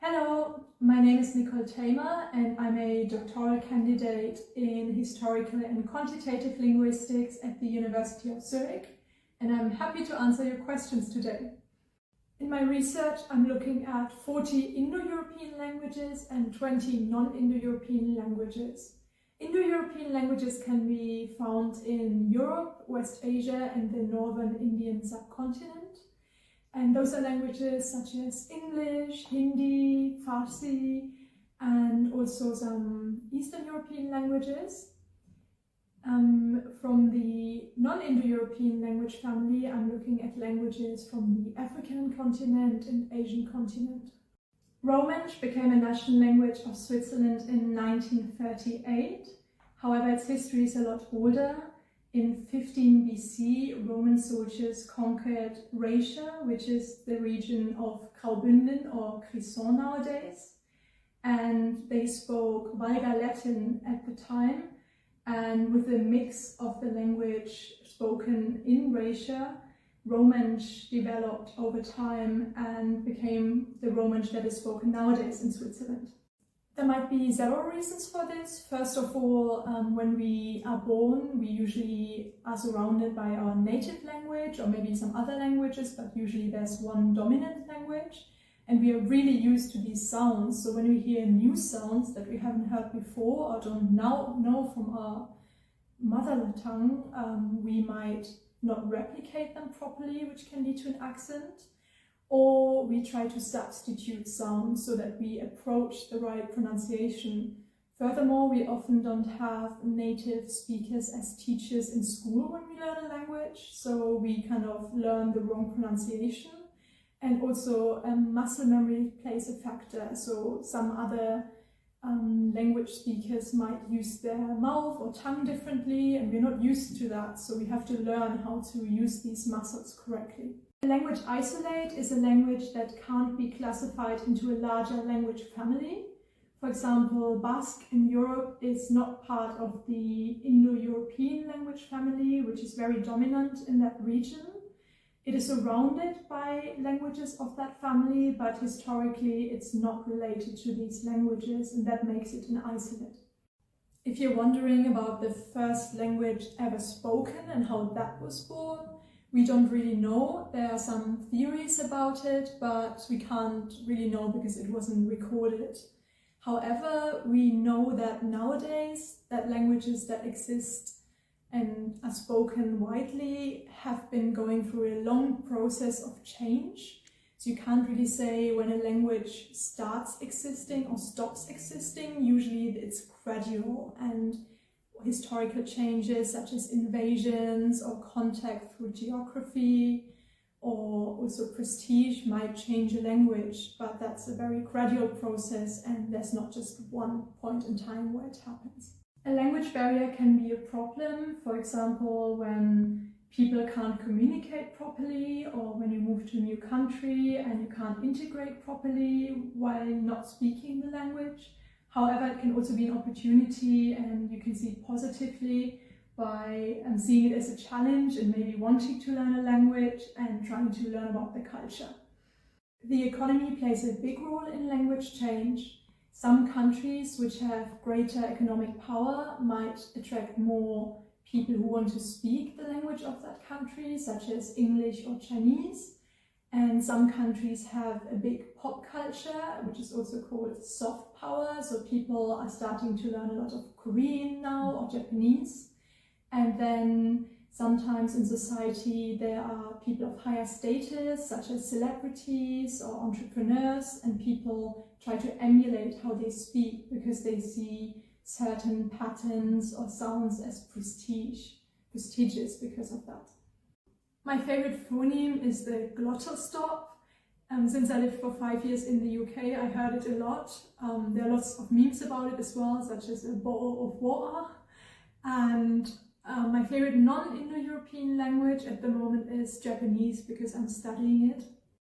Hello, my name is Nicole Tamer and I'm a doctoral candidate in historical and quantitative linguistics at the University of Zurich, and I'm happy to answer your questions today. In my research, I'm looking at 40 Indo-European languages and 20 non-Indo-European languages. Indo-European languages can be found in Europe, West Asia and the northern Indian subcontinent. And those are languages such as English, Hindi, Farsi, and also some Eastern European languages. From the non-Indo-European language family, I'm looking at languages from the African continent and Asian continent. Romansch became a national language of Switzerland in 1938. However, its history is a lot older. In 15 BC, Roman soldiers conquered Raetia, which is the region of Graubünden or Clisson nowadays. And they spoke Vulgar Latin at the time. And with the mix of the language spoken in Raetia, Romansch developed over time and became the Romansch that is spoken nowadays in Switzerland. There might be several reasons for this. First of all, when we are born, we usually are surrounded by our native language or maybe some other languages, but usually there's one dominant language. And we are really used to these sounds. So when we hear new sounds that we haven't heard before or don't now know from our mother tongue, we might not replicate them properly, which can lead to an accent. Or we try to substitute sounds so that we approach the right pronunciation. Furthermore, we often don't have native speakers as teachers in school when we learn a language, so we kind of learn the wrong pronunciation. And also muscle memory plays a factor, so some other language speakers might use their mouth or tongue differently, and we're not used to that, so we have to learn how to use these muscles correctly. A language isolate is a language that can't be classified into a larger language family. For example, Basque in Europe is not part of the Indo-European language family, which is very dominant in that region. It is surrounded by languages of that family, but historically it's not related to these languages, and that makes it an isolate. If you're wondering about the first language ever spoken and how that was born, we don't really know. There are some theories about it, but we can't really know because it wasn't recorded. However, we know that nowadays that languages that exist and are spoken widely have been going through a long process of change. So you can't really say when a language starts existing or stops existing. Usually it's gradual, and historical changes such as invasions or contact through geography or also prestige might change a language, but that's a very gradual process and there's not just one point in time where it happens. A language barrier can be a problem, for example, when people can't communicate properly or when you move to a new country and you can't integrate properly while not speaking the language. However, it can also be an opportunity, and you can see it positively by seeing it as a challenge and maybe wanting to learn a language and trying to learn about the culture. The economy plays a big role in language change. Some countries which have greater economic power might attract more people who want to speak the language of that country, such as English or Chinese. And some countries have a big pop culture, which is also called soft power. So people are starting to learn a lot of Korean now or Japanese. And then sometimes in society there are people of higher status, such as celebrities or entrepreneurs, and people try to emulate how they speak because they see certain patterns or sounds as prestigious because of that. My favorite phoneme is the glottal stop. Since I lived for 5 years in the UK, I heard it a lot. There are lots of memes about it as well, such as a bowl of water. And my favorite non-Indo-European language at the moment is Japanese because I'm studying it.